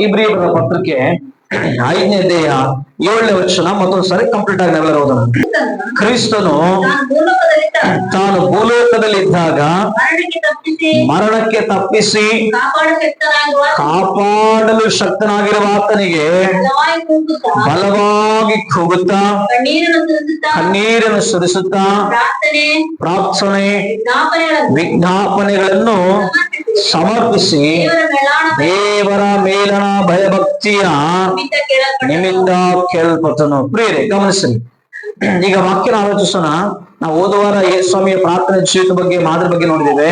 ಇಬ್ರಿಯರ ಪತ್ರಕ್ಕೆ 5ನೇ ಅಧ್ಯಾಯ 7ನೇ ವಚನ ಮತ್ತೊಂದು ಸರಿ ಕಂಪ್ಲೀಟ್ ಆಗಿ ನಾವೆಲ್ಲರೂ ಓದೋಣ. ಕ್ರಿಸ್ತನು ತಾನು ಭೂಲೋಕದಲ್ಲಿದ್ದಾಗ ಮರಣಕ್ಕೆ ತಪ್ಪಿಸಿ ಕಾಪಾಡಲು ಶಕ್ತನಾಗಿರುವ ಆತನಿಗೆ ಬಲವಾಗಿ ಕೂಗುತ್ತಾ ಕಣ್ಣೀರನ್ನು ಸುರಿಸುತ್ತಾ ಪ್ರಾರ್ಥನೆ ವಿಜ್ಞಾಪನೆಗಳನ್ನು ಸಮರ್ಪಿಸಿ ದೇವರ ಮೇಲನ ಭಯಭಕ್ತಿಯ ನಿಮಿತ್ತ ಕೇಳಲ್ಪಟ್ಟನು. ಪ್ರಿಯರೇ, ಗಮನಿಸಿ, ಈಗ ವಾಕ್ಯನ ಆಲೋಚಿಸೋಣ. ನಾವು ಓದುವಾರ ಯೇಸು ಸ್ವಾಮಿಯ ಪ್ರಾರ್ಥನೆ ಜೀವಿತ ಬಗ್ಗೆ, ಮಾದರಿ ಬಗ್ಗೆ ನೋಡಿದ್ದೇವೆ.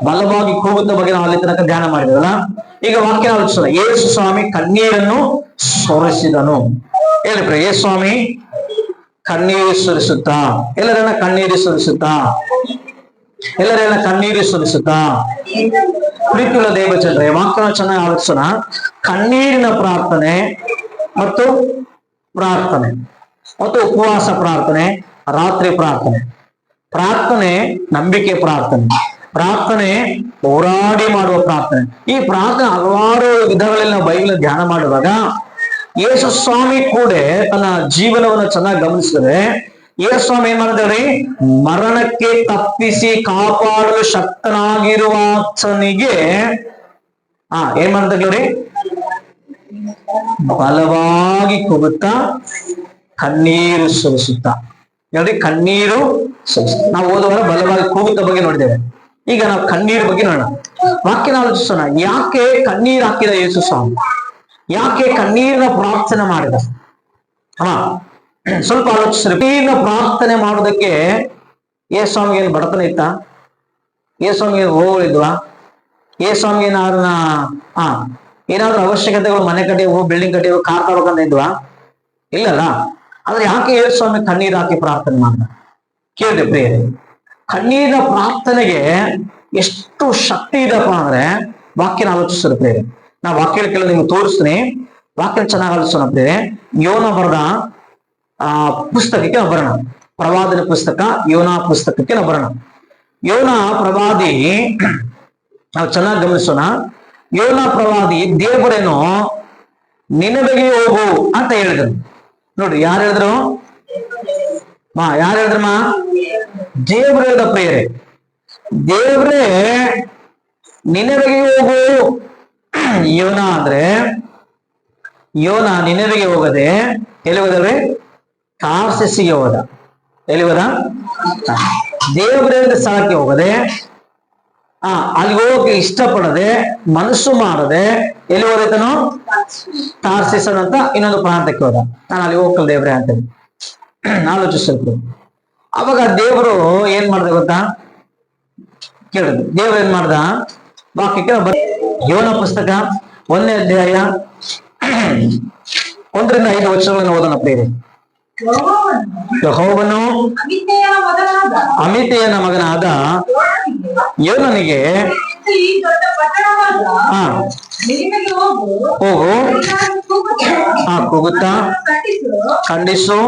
ಬಲವಾಗಿ ಕೂಗುತ್ತ ಬಗ್ಗೆ ನಾವು ಅಲ್ಲಿ ತನಕ ಧ್ಯಾನ ಮಾಡಿದೇವಲ್ಲ. ಈಗ ವಾಕ್ಯನ ಆಲೋಚಿಸೋಣ. ಯೇಸು ಸ್ವಾಮಿ ಕಣ್ಣೀರನ್ನು ಸುರಿಸಿದನು. ಹೇಳಿ ಪ್ರಿಯ, ಯೇಸು ಸ್ವಾಮಿ ಕಣ್ಣೀರು ಸುರಿಸುತ್ತಾ, ಎಲ್ಲರನ್ನ ಕಣ್ಣೀರು ಸುರಿಸುತ್ತಾ, ಎಲ್ಲರೆಲ್ಲ ಕಣ್ಣೀರು ಸುರಿಸುತ್ತಾ. ಪ್ರೀತಿಯುಳ್ಳ ದೇವಜನರೇ, ವಾಕ್ಯನ ಚೆನ್ನಾಗಿ ಆಲೋಚಿಸೋಣ. ಕಣ್ಣೀರಿನ ಪ್ರಾರ್ಥನೆ ಮತ್ತು ಉಪವಾಸ ಪ್ರಾರ್ಥನೆ, ರಾತ್ರಿ ಪ್ರಾರ್ಥನೆ, ನಂಬಿಕೆ ಪ್ರಾರ್ಥನೆ, ಹೋರಾಡಿ ಮಾಡುವ ಪ್ರಾರ್ಥನೆ. ಈ ಪ್ರಾರ್ಥನೆ ಹಲವಾರು ವಿಧಗಳಲ್ಲಿ ನಾವು ಬೈಬಲ್ ಧ್ಯಾನ ಮಾಡುವಾಗ ಯೇಸು ಸ್ವಾಮಿ ಕೂಡ ತನ್ನ ಜೀವನವನ್ನು ಚೆನ್ನಾಗಿ ಗಮನಿಸಿದರೆ ಯೇಸು ಸ್ವಾಮಿ ಏನ್ ಮಾಡಿದ್ರಿ? ಮರಣಕ್ಕೆ ತಪ್ಪಿಸಿ ಕಾಪಾಡಲು ಶಕ್ತನಾಗಿರುವ ಆತನಿಗೆ ಏನ್ ಮಾಡಿದ್ರಿ? ಬಲವಾಗಿ ಕೂಗುತ್ತಾ ಕಣ್ಣೀರು ಸುರಿಸುತ್ತಾ. ನೋಡಿ, ಕಣ್ಣೀರು ಸುರಿಸುತ್ತಾ. ನಾವು ಓದುವಾಗ ಬಲವಾಗಿ ಕೂಗುತ್ತ ಬಗ್ಗೆ ನೋಡಿದ್ದೇವೆ. ಈಗ ನಾವು ಕಣ್ಣೀರು ಬಗ್ಗೆ ನೋಡೋಣ. ವಾಕ್ಯನ ಆಲೋಚಿಸೋಣ. ಯಾಕೆ ಕಣ್ಣೀರು ಹಾಕಿದ ಯೇಸು ಸ್ವಾಮಿ? ಯಾಕೆ ಕಣ್ಣೀರಿನ ಪ್ರಾರ್ಥನೆ ಮಾಡಿದ? ಸ್ವಲ್ಪ ಆಲೋಚಿಸ್ರಿ. ಕಣ್ಣೀರಿನ ಪ್ರಾರ್ಥನೆ ಮಾಡೋದಕ್ಕೆ ಯೇಸು ಸ್ವಾಮಿಗೆ ಏನು ಬಡತನ ಇತ್ತ? ಯೇಸು ಸ್ವಾಮಿಗೆ ರೋಗಗಳಿದ್ವಾ? ಯೇಸು ಸ್ವಾಮಿಗೆ ಏನಾದ್ರೂ ಅವಶ್ಯಕತೆಗಳು, ಮನೆ ಕಟ್ಟಿವು, ಬಿಲ್ಡಿಂಗ್ ಕಟ್ಟಿವು, ಕಾರ್ ತಗೋಬೇಕಂತ ಇದ್ವಾ? ಇಲ್ಲಲ್ಲ. ಆದ್ರೆ ಯಾಕೆ ಯೇಸು ಸ್ವಾಮಿ ಕಣ್ಣೀರು ಹಾಕಿ ಪ್ರಾರ್ಥನೆ ಮಾಡಿದ? ಕೇಳಿದೆ ಪ್ರಿಯರೇ, ಕಣ್ಣೀರಿನ ಪ್ರಾರ್ಥನೆಗೆ ಎಷ್ಟು ಶಕ್ತಿ ಇದಪ್ಪ ಅಂದ್ರೆ ವಾಕ್ಯನ ಆಲೋಚಿಸ್ತಾರೆ ಪ್ರಿಯರೇ. ನಾ ವಾಕ್ಯ ಕೆಲ ನಿಮ್ಗೆ ತೋರಿಸ್ತೀನಿ. ವಾಕ್ಯನ ಚೆನ್ನಾಗಿ ಆಲೋಚಿಸೋಣ ಪ್ರಿಯರೇ. ಯೋನ ಬರೆದ ಪುಸ್ತಕಕ್ಕೆ ನಾವು ಬರೋಣ. ಪ್ರವಾದನ ಪುಸ್ತಕ, ಯೋನ ಪುಸ್ತಕಕ್ಕೆ ನಾವು ಬರೋಣ. ಯೋನ ಪ್ರವಾದಿ ನಾವು ಚೆನ್ನಾಗಿ ಗಮನಿಸೋಣ. ಯೋನ ಪ್ರವಾದಿ ದೇವರೇನೋ ನಿನವೆಗೆ ಹೋಗು ಅಂತ ಹೇಳಿದ್ರು. ನೋಡ್ರಿ, ಯಾರು ಹೇಳಿದ್ರು? ಯಾರು ಹೇಳಿದ್ರಮ್ಮ? ದೇವ್ರು ಹೇಳಿದ ಪ್ರಿಯರೇ. ದೇವ್ರೇ ನಿನವೆಗೆ ಹೋಗು. ಯೋನ ಅಂದ್ರೆ ಯೋನ ನಿನವೆಗೆ ಹೋಗದೆ ಎಲ್ಲಿ ಹೋದವ್ರೆ? ತಾರ್ಸಿಸಿಗೆ ಹೋದ. ಎಲ್ಲಿ ಹೋದ? ದೇವ್ರ ಹೇಳಿದ ಸ್ಥಳಕ್ಕೆ ಹೋಗದೆ, ಅಲ್ಲಿ ಹೋಗಕ್ಕೆ ಇಷ್ಟಪಡದೆ, ಮನಸ್ಸು ಮಾಡದೆ ಎಲ್ಲಿ ಹೋದೈತನೋ? ತಾರ್ಸಿಸನ್ ಅಂತ ಇನ್ನೊಂದು ಪ್ರಾಂತಕ್ಕೆ ಹೋದ. ನಾನು ಅಲ್ಲಿ ಹೋಗಲ್ಲ ದೇವ್ರೆ ಅಂತೇಳಿ ಆಲೋಚಿಸ್ಬೇಕು. ಅವಾಗ ದೇವರು ಏನ್ ಮಾಡ್ದ ಗೊತ್ತಾ? ಕೇಳಿದ್ರು. ದೇವ್ರು ಏನ್ ಮಾಡ್ದ? ವಾಕ್ಯಕ್ಕೆ ಯೋನ ಪುಸ್ತಕ 1ನೇ ಅಧ್ಯಾಯ 1ರಿಂದ 5 ವಚನಗಳನ್ನು ಓದೋಣ ಪ್ರಿಯರೇ. ಯೆಹೋವನು ಅಮಿತೆಯನ ಮಗನಾದ ಯೋನನಿಗೆ ಹೋಗು, ಕೂಗುತ್ತಾ ಖಂಡಿಸು,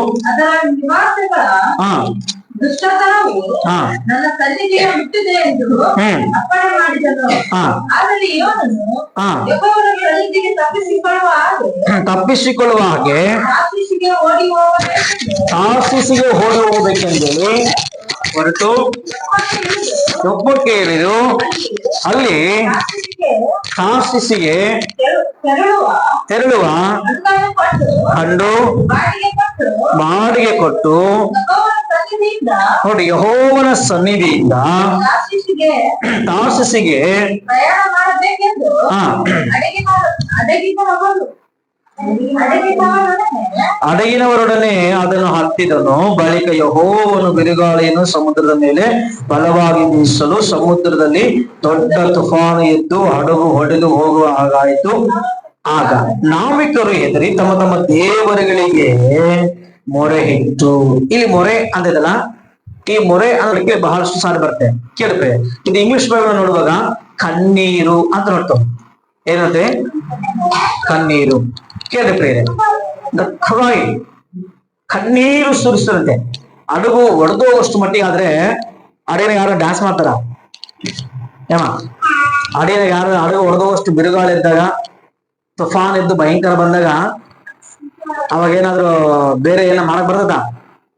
ತಪ್ಪಿಸಿಕೊಳ್ಳುವ ಹಾಗೆ ತಾರ್ಸಿಸಿಗೆ ಓಡಿ ಹೋಗ್ಬೇಕೆಂದೇಳಿ ಹೊರಟು ಒಬ್ಬಕ್ಕೆ ಹೇಳಿದ್ರು. ಅಲ್ಲಿ ತಾರ್ಸಿಸಿಗೆ ತೆರಳುವ ಕಂಡು ಬಾಡಿಗೆ ಕೊಟ್ಟು, ನೋಡಿ, ಯೆಹೋವನ ಸನ್ನಿಧಿಯಿಂದ ತಾರ್ಸಿಸಿಗೆ ಹಡಗಿನವರೊಡನೆ ಅದನ್ನು ಹತ್ತಿದನು. ಬಳಿಕ ಯೆಹೋವನು ಬಿರುಗಾಳಿಯನ್ನು ಸಮುದ್ರದ ಮೇಲೆ ಬಲವಾಗಿ ಬೀಸಲು ಸಮುದ್ರದಲ್ಲಿ ದೊಡ್ಡ ತುಫಾನು ಎದ್ದು ಹಡಗು ಹೊಡೆದು ಹೋಗುವ ಹಾಗಾಯಿತು. ಆಗ ನಾವಿಕರು ಹೆದರಿ ತಮ್ಮ ತಮ್ಮ ದೇವರುಗಳಿಗೆ ಮೊರೆ ಇಟ್ಟು. ಇಲ್ಲಿ ಮೊರೆ ಅಂತಿದಲ್ಲ, ಈ ಮೊರೆ ಅನ್ನೋದಕ್ಕೆ ಬಹಳಷ್ಟು ಸಾರಿ ಬರುತ್ತೆ. ಕೇಳಿದ್ರೆ ಇದು ಇಂಗ್ಲಿಷ್ ಬೈಬಲ್ ನೋಡುವಾಗ ಕಣ್ಣೀರು ಅಂತ ನೋಡ್ತೇವೆ. ಏನಂತೆ? ಕಣ್ಣೀರು. ಕೇಳಿ ಪ್ರಿಯರೇ, ಕ್ರೈ, ಕಣ್ಣೀರು ಸುರಿಸ್ತದಂತೆ. ಹಡಗು ಒಡೆದು ಹೋಗೋಷ್ಟು ಮಟ್ಟಿಗೆ ಆದ್ರೆ ಅಡಿನ ಯಾರು ಡ್ಯಾನ್ಸ್ ಮಾಡ್ತಾರ? ಅಡಿನ ಯಾರು ಹಡಗು ಒಡೆದು ಹೋಗೋಷ್ಟು ಬಿರುಗಾಳಿ ಇದ್ದಾಗ ತುಫಾನ್ ಇದ್ದು ಭಯಂಕರ ಬಂದಾಗ ಅವಾಗ ಏನಾದ್ರು ಬೇರೆ ಏನ ಮಾಡಕ್ ಬರ್ತದ?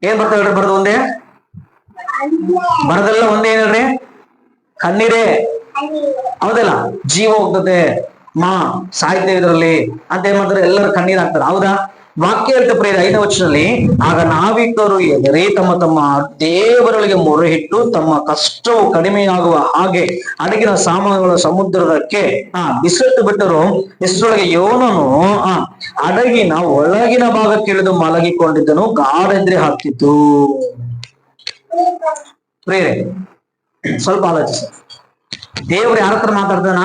ಏನ್ ಬರ್ತಾವ ಹೇಳ್ರಿ? ಬರೋದು ಒಂದೇ ಬರದೆಲ್ಲ ಒಂದೇ ಏನ್ ಹೇಳ್ರಿ? ಕಣ್ಣೀರೇ. ಹೌದಲ್ಲ? ಜೀವ ಹೋಗ್ತದೆ, ಸಾಹಿತ್ಯ ಇದರಲ್ಲಿ ಅಂತ ಏನ್ ಮಾಡ್ತಾರೆ? ಎಲ್ಲರೂ ಕಣ್ಣೀರ್ ಹಾಕ್ತಾರೆ. ಹೌದಾ? ವಾಕ್ಯ ಹೇಳ್ತಾ ಪ್ರೇರ 5ನೇ ವಚನದಲ್ಲಿ, ಆಗ ನಾವಿಕರು ಎದುರೇ ತಮ್ಮ ತಮ್ಮ ದೇವರೊಳಗೆ ಮೊರೆ ಇಟ್ಟು ತಮ್ಮ ಕಷ್ಟವು ಕಡಿಮೆಯಾಗುವ ಹಾಗೆ ಅಡಗಿನ ಸಾಮಾನುಗಳ ಸಮುದ್ರದಕ್ಕೆ ಬಿಸಿಟ್ಟು ಬಿಟ್ಟರು. ಇಷ್ಟರೊಳಗೆ ಯೋನನು ಹಡಗಿನ ಒಳಗಿನ ಭಾಗಕ್ಕೆ ಇಳಿದು ಮಲಗಿಕೊಂಡಿದ್ದನು. ಗಾಢ ನಿದ್ರೆ ಹಾಕ್ತಿತ್ತು. ಪ್ರೇರೆ ಸ್ವಲ್ಪ ಆಲೋಚಿಸ. ದೇವ್ರು ಯಾರ ಹತ್ರ ಮಾತಾಡ್ತಾನ?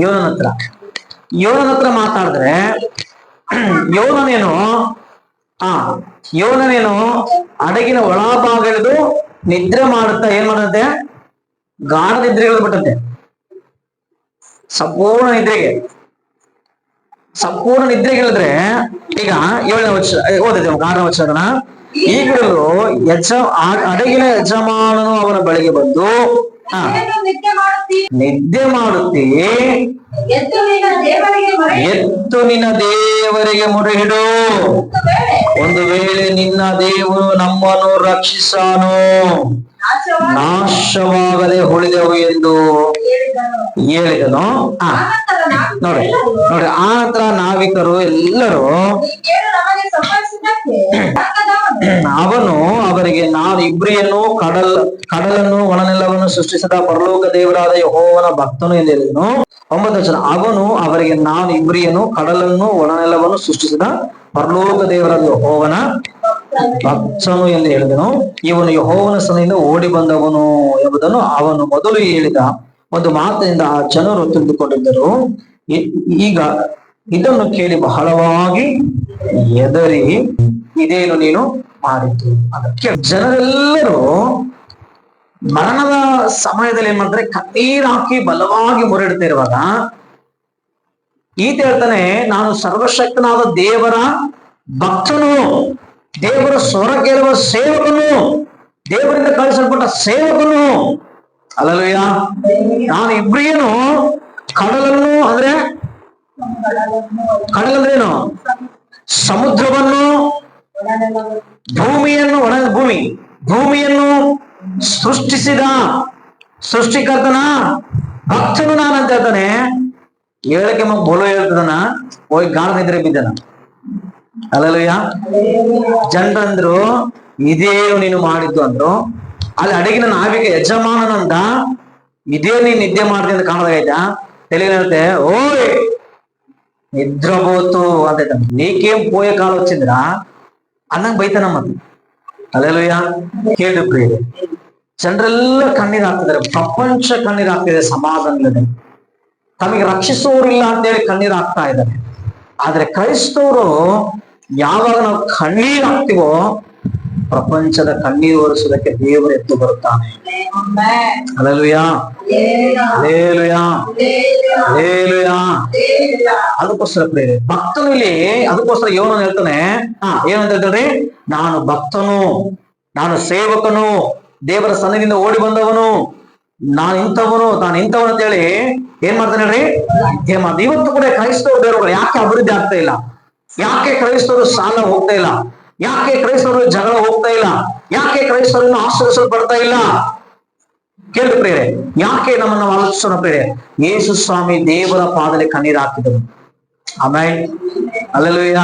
ಯೋನನ ಹತ್ರ. ಯೋನನ ಹತ್ರ ಮಾತಾಡಿದ್ರೆ ಯೋನನೇನು ಹಡಗಿನ ಒಳಭಾಗ ಇಳಿದು ನಿದ್ರೆ ಮಾಡುತ್ತಾ ಏನ್ ಮಾಡಂತೆ? ಗಾಢ ನಿದ್ರೆ ಬಿಟ್ಟಂತೆ. ಸಂಪೂರ್ಣ ನಿದ್ರೆಗೆ ಹೇಳಿದ್ರೆ ಈಗ 7ನೇ ವಚನ ಓದಿದ್ದೇವೆ. 6ನೇ ವಚನ, ಈಗಲೂ ಹಡಗಿನ ಯಜಮಾನನು ಅವನ ಬಳಿಗೆ ಬಂದು ನಿದ್ದೆ ಮಾಡುತ್ತಿ, ಎತ್ತು ನಿನ್ನ ದೇವರಿಗೆ ಮೊರೆಯಿಡು. ಒಂದು ವೇಳೆ ನಿನ್ನ ದೇವರು ನಮ್ಮನ್ನು ರಕ್ಷಿಸಾನು, ನಾಶವಾಗದೆ ಉಳಿದೆವು ಎಂದು ಹೇಳಿದನು. ನೋಡಿ ಆ ನಂತರ ನಾವಿಕರು ಎಲ್ಲರೂ ಅವನು ಅವರಿಗೆ, ನಾನು ಇಬ್ರಿಯನ್ನು ಕಡಲನ್ನು ಒಣನೆಲ್ಲವನ್ನು ಸೃಷ್ಟಿಸಿದ ಪರಲೋಕ ದೇವರಾದ ಯೆಹೋವನ ಭಕ್ತನು ಎಂದು ಹೇಳಿದನು. 9ನೇ ವಚನ, ಅವನು ಅವರಿಗೆ, ನಾನು ಇಬ್ರಿಯನ್ನು ಕಡಲನ್ನು ಒಣನೆಲ್ಲವನ್ನು ಸೃಷ್ಟಿಸಿದ ಪರಲೋಕ ದೇವರಾದ ಯೆಹೋವನ ಭಕ್ತನು ಎಂದು ಹೇಳಿದನು. ಇವನು ಯೆಹೋವನ ಸನ್ನಿಧಿಯಿಂದ ಓಡಿ ಬಂದವನು ಎಂಬುದನ್ನು ಅವನು ಮೊದಲು ಹೇಳಿದ ಒಂದು ಮಾತಿನಿಂದ ಆ ಜನರು ತಿಳಿದುಕೊಂಡಿದ್ದರು. ಈಗ ಇದನ್ನು ಕೇಳಿ ಬಹಳವಾಗಿ ಎದರಿ, ಇದೇನು ನೀನು ಮಾಡಿತು? ಅದಕ್ಕೆ ಜನರೆಲ್ಲರೂ ಮರಣದ ಸಮಯದಲ್ಲಿ ಏನ್ ಮಾಡ್ತಾರೆ? ಕಣ್ಣೀರ್ ಹಾಕಿ ಬಲವಾಗಿ ಮೊರೆಡ್ತಾ ಇರುವಾಗ ಈತ ಹೇಳ್ತಾನೆ, ನಾನು ಸರ್ವಶಕ್ತನಾದ ದೇವರ ಭಕ್ತನು, ದೇವರ ಸ್ವರ ಕೇಳುವ ಸೇವಕನು, ದೇವರಿಂದ ಕಳಿಸಲ್ಪಟ್ಟ ಸೇವಕನು. ಅಲ್ಲಲ್ವಯ್ಯ, ನಾನು ಇಬ್ರಿಯನು ಕಡಲನ್ನು ಅಂದ್ರೆ ಕಡಲಂದ್ರೇನು? ಸಮುದ್ರವನ್ನು, ಭೂಮಿಯನ್ನು, ಭೂಮಿಯನ್ನು ಸೃಷ್ಟಿಸಿದ ಸೃಷ್ಟಿಕರ್ತನ ಭಕ್ತನು ನಾನಂತ ಹೇಳ್ತಾನೆ. ಹೇಳಕ್ಕೆ ಬೋಲೋ ಹೇಳ್ತದನ, ಹೋಗಿ ಗಾಢ ನಿದ್ರೆ ಬಿದ್ದನ. ಅಲ್ಲಲ್ವಯ್ಯ, ಜನರಂದ್ರು ಇದೇನು ನೀನು ಮಾಡಿದ್ದು ಅಂದ್ರು. ಅಲ್ಲಿ ಹಡಗಿನ ನಾವಿಕ ಯಜಮಾನನಂದ, ಇದೇ ನೀನ್ ನಿದ್ದೆ ಮಾಡ್ತೀನಿ ಅಂತ ಕಾಣದಾಗೈತ. ತೆಲುಗಿನ ಹೇಳ್ತೆ, ಓಯ್ నిద్రపోతూ అంటే నీకేం పోయే కాలం వచ్చిందిరా ಅನ್ನಂಗ್ ಬೈತಾನ. ಮತ್ತೆ ಅಲ್ಲೆಲ್ಲೂಯ್ಯ. ಕೇಳಿ ಪ್ರಿಯರೇ, ಜನರೆಲ್ಲ ಕಣ್ಣೀರ್ ಹಾಕ್ತಿದ್ದಾರೆ, ಪ್ರಪಂಚ ಕಣ್ಣೀರ್ ಹಾಕ್ತಿದೆ, ಸಮಾಧಾನ ಇಲ್ಲದೆ ತಮಗೆ ರಕ್ಷಿಸುವವರಿಲ್ಲ ಅಂತೇಳಿ ಕಣ್ಣೀರ್ ಹಾಕ್ತಾ ಇದ್ದಾರೆ. ಆದ್ರೆ ಕ್ರೈಸ್ತವರು ಯಾವಾಗ ನಾವು ಕಣ್ಣೀರ್ ಹಾಕ್ತಿವೋ ಪ್ರಪಂಚದ ಕಣ್ಣೀರು ಒರೆಸುವುದಕ್ಕೆ ದೇವರು ಎದ್ದು ಬರುತ್ತಾನೆ. Hallelujah, hallelujah, hallelujah. ಅದಕ್ಕೋಸ್ಕರ ಪ್ರೇರೆ ಭಕ್ತನು ಇಲ್ಲಿ, ಅದಕ್ಕೋಸ್ಕರ ಯೋನನು ಹೇಳ್ತಾನೆ, ಏನಂತ ಹೇಳ್ತಾನೆ? ನಾನು ಭಕ್ತನು, ನಾನು ಸೇವಕನು, ದೇವರ ಸನ್ನಿಧಿಯಿಂದ ಓಡಿ ಬಂದವನು, ನಾನು ಇಂಥವನು ಅಂತ ಹೇಳಿ ಏನ್ ಮಾಡ್ತಾನೆ ಹೇಳ್ರಿ? ಇವತ್ತು ಕೂಡ ಕ್ರೈಸ್ತವರು ಬೇರೆಯವರು ಯಾಕೆ ಅಭಿವೃದ್ಧಿ ಆಗ್ತಾ ಇಲ್ಲ? ಯಾಕೆ ಕ್ರೈಸ್ತವರು ಸಾಲ ಹೋಗ್ತಾ ಇಲ್ಲ? ಯಾಕೆ ಕ್ರೈಸ್ತವರು ಜಗಳ ಹೋಗ್ತಾ ಇಲ್ಲ? ಯಾಕೆ ಕ್ರೈಸ್ತರನ್ನು ಆಶ್ರಯಿಸಲ್ಪಡ್ತಾ ಇಲ್ಲ? ಕೇಳಿ ಪ್ರೇರೆ, ಯಾಕೆ ನಮ್ಮನ್ನು ಆಲೋಚಿಸೋಣ ಪ್ರೇರೆ? ಯೇಸು ಸ್ವಾಮಿ ದೇವರ ಪಾದದಲ್ಲಿ ಕಣ್ಣೀರ್ ಹಾಕಿದರು. ಆಮೇಲೆ ಅಲ್ಲೆಲ್ಲೂಯ್ಯ.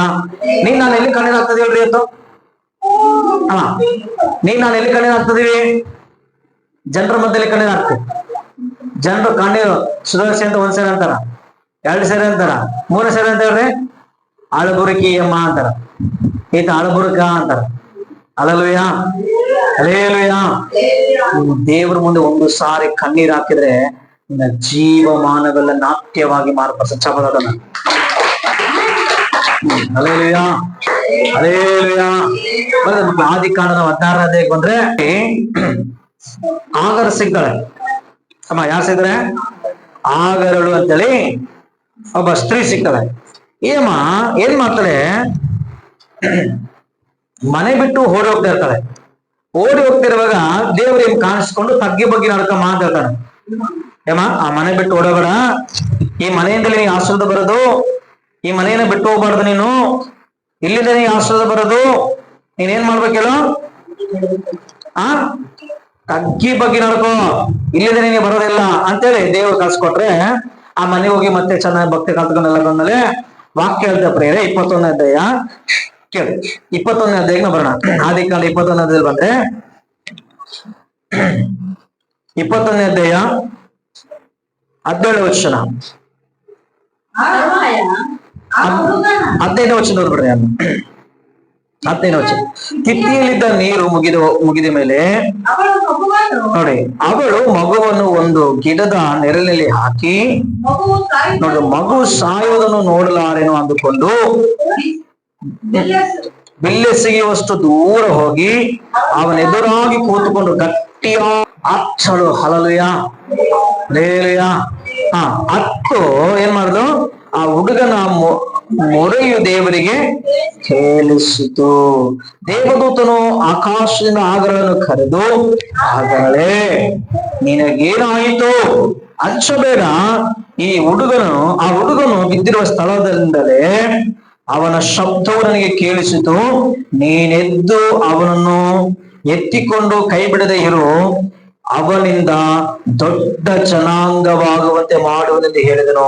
ನಾನು ಎಲ್ಲಿ ಕಣ್ಣೀರ್ ಹಾಕ್ತದೆ ಹೇಳ್ರಿ ಅಂತ? ನಾನು ಎಲ್ಲಿ ಕಣ್ಣೀರ್ ಹಾಕ್ತಿದೀವಿ? ಜನರ ಮಧ್ಯದಲ್ಲಿ ಕಣ್ಣೀರ್ ಹಾಕ್ತೀವಿ. ಜನರು ಕಣ್ಣೀರು ಸುಧಾರಿಸಿ ಅಂತ 1 ಸೇರೆ ಅಂತಾರ, 2 ಸೇರೆ ಅಂತಾರ, 3 ಸೇರೆ ಅಂತ ಹೇಳ್ರಿ ಅಳಬುರುಕಿ ಅಮ್ಮ ಅಂತಾರ, ಈತ ಅಳಬುರುಕ ಅಂತಾರ. ಅಲ್ಲಲ್ವಯ್ಯ, ಅಲ್ಲೇಲುಯ್ಯ. ದೇವ್ರ ಮುಂದೆ 1 ಸಾರಿ ಕಣ್ಣೀರ್ ಹಾಕಿದ್ರೆ ನಿನ್ನ ಜೀವಮಾನವೆಲ್ಲ ನಾಟ್ಯವಾಗಿ ಮಾರ್ಪಡಿಸ ಚಪಲದನ್ನ. ಅಲ್ಲೇಲುಯ್ಯ, ಅಲ್ಲೇಲುಯ್ಯ. ಆದಿಕಾಂಡದ 16ನೇ ಅಧ್ಯಾಯಕ್ಕೆ ಬಂದ್ರೆ ಆಗರ ಸಿಗ್ತಾಳೆ. ಅಮ್ಮ ಯಾರು ಸಿಗ್ತಾರೆ? ಆಗರಳು ಅಂತೇಳಿ ಒಬ್ಬ ಸ್ತ್ರೀ ಸಿಗ್ತಾಳೆ. ಏನ್ ಮಾಡ್ತಾಳೆ? ಮನೆ ಬಿಟ್ಟು ಓಡಿ ಹೋಗ್ತಾ ಇರ್ತಾಳೆ. ಓಡಿ ಹೋಗ್ತಿರುವಾಗ ದೇವ್ರ ಕಾಣಿಸ್ಕೊಂಡು ತಗ್ಗಿ ಬಗ್ಗೆ ನಡ್ಕ ಮಾತಾಡ್ತಾನೆ. ಏಮ ಆ ಮನೆ ಬಿಟ್ಟು ಓಡಬೇಡ, ಈ ಮನೆಯಿಂದಲೇ ನೀ ಆಶೀರ್ವಾದ ಬರೋದು, ಈ ಮನೆಯನ್ನ ಬಿಟ್ಟು ಹೋಗ್ಬಾರ್ದು ನೀನು, ಇಲ್ಲಿಂದ ನೀ ಆಶೀರ್ವಾದ ಬರೋದು. ನೀನೇನ್ ಮಾಡ್ಬೇಕು ಹೇಳು? ಆ ತಗ್ಗಿ ಬಗ್ಗೆ ನಡ್ಕೋ, ಇಲ್ಲಿಂದ ನೀನು ಬರೋದಿಲ್ಲ ಅಂತೇಳಿ ದೇವ್ರು ಕಳ್ಸಿಕೊಟ್ರೆ ಆ ಮನೆಗೆ ಹೋಗಿ ಮತ್ತೆ ಚೆನ್ನಾಗಿ ಭಕ್ತಿ ಕಲ್ತ್ಕೊಂಡೆಲ್ಲ ಬಂದ್ಮೇಲೆ ವಾಕ್ಯ ಹೇಳ್ತಾ ಪ್ರೇರೆ 21ನೇ ಅಧ್ಯಾಯ ಕೇಳಿ. 21ನೇ ಅಧ್ಯಾಯಕ್ಕೆ ಬರೋಣ. ಆದಿಕಾಂಡ 21ನೇ ಅಧ್ಯಾಯದಲ್ಲಿ ಬಂದ್ರೆ 21ನೇ ಅಧ್ಯಾಯ 17ನೇ ವಚನ 15ನೇ ವಚನ ನೋಡ್ಬಿಡ್ರಿ. 15ನೇ ವಚನ. ಕಿತ್ತಿಯಲ್ಲಿದ್ದ ನೀರು ಮುಗಿದ ಮೇಲೆ ನೋಡಿ, ಅವಳು ಮಗುವನ್ನು ಒಂದು ಗಿಡದ ನೆರಳಿನಲ್ಲಿ ಹಾಕಿ ನೋಡಿ, ಮಗು ಸಾಯುವುದನ್ನು ನೋಡಲಾರೇನು ಅಂದುಕೊಂಡು ಬಿಲ್ಲೆಸೆಯುವಷ್ಟು ದೂರ ಹೋಗಿ ಅವನೆದುರಾಗಿ ಕೂತುಕೊಂಡು ಗಟ್ಟಿಯ ಅಚ್ಚಳು. ಹಲಲುಯ ಲೇಲುಯ. ಅತ್ತು ಏನ್ ಮಾಡುದು, ಆ ಹುಡುಗನ ಮೊರೆಯು ದೇವರಿಗೆ ಕೇಳಿಸಿತು. ದೇವದೂತನು ಆಕಾಶದಿಂದ ಆಗರನ್ನು ಕರೆದು, ಆಗರಳೆ ನಿನಗೇನಾಯಿತು, ಹಚ್ಚಬೇಡ. ಆ ಹುಡುಗನು ಬಿದ್ದಿರುವ ಸ್ಥಳದಿಂದಲೇ ಅವನ ಶಬ್ದವು ನನಗೆ ಕೇಳಿಸಿತು. ನೀನೆದ್ದು ಅವನನ್ನು ಎತ್ತಿಕೊಂಡು ಕೈ ಬಿಡದೆ ಇರು, ಅವನಿಂದ ದೊಡ್ಡ ಜನಾಂಗವಾಗುವಂತೆ ಮಾಡುವುದೆಂದು ಹೇಳಿದನು.